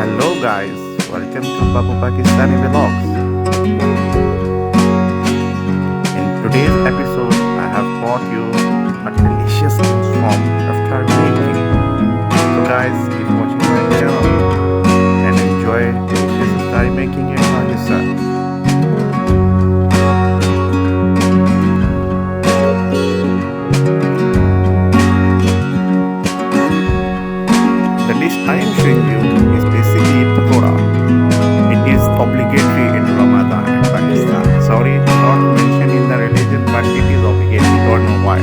Hello guys, welcome to Babu Pakistani Vlogs. In today's episode, I have brought you a delicious dish from Iftar making. So guys, keep watching my channel and enjoy delicious Iftar making in Pakistan. The dish I am showing you is basically pakora. It is obligatory in Ramadan in Pakistan. Sorry, not mentioned in the religion, but it is obligatory. Don't know why.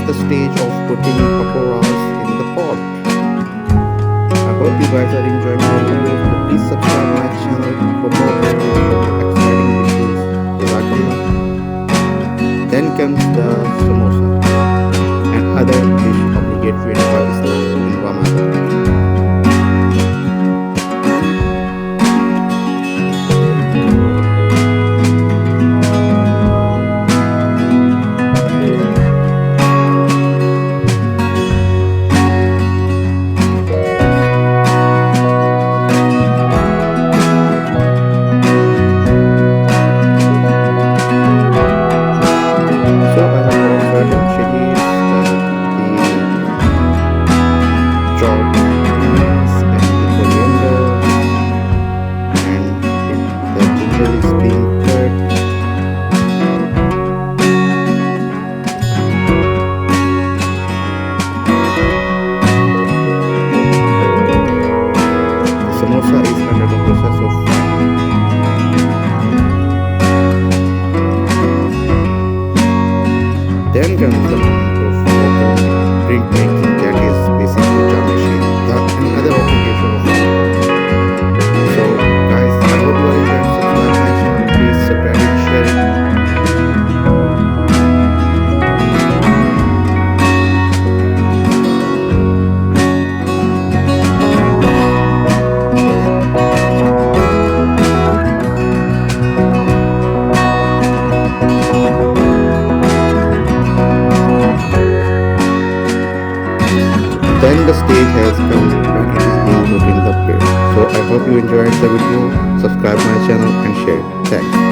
The stage of putting pakoras in the pot. I hope you guys are enjoying my videos. So please subscribe my channel for more exciting videos. Jazakallah. Then comes the samosa and other dish obligatory in Pakistan in Ramadan. Samosa is under the process of frying. Then comes the moment of local drink making, that is basically jamashi, another obligation of Ramadan. So guys, I hope you are enjoying. Subscribe my channel, please subscribe and share it. Then the stage has come when it is being put in the plate. So I hope you enjoyed the video. Subscribe my channel and share it. Thanks.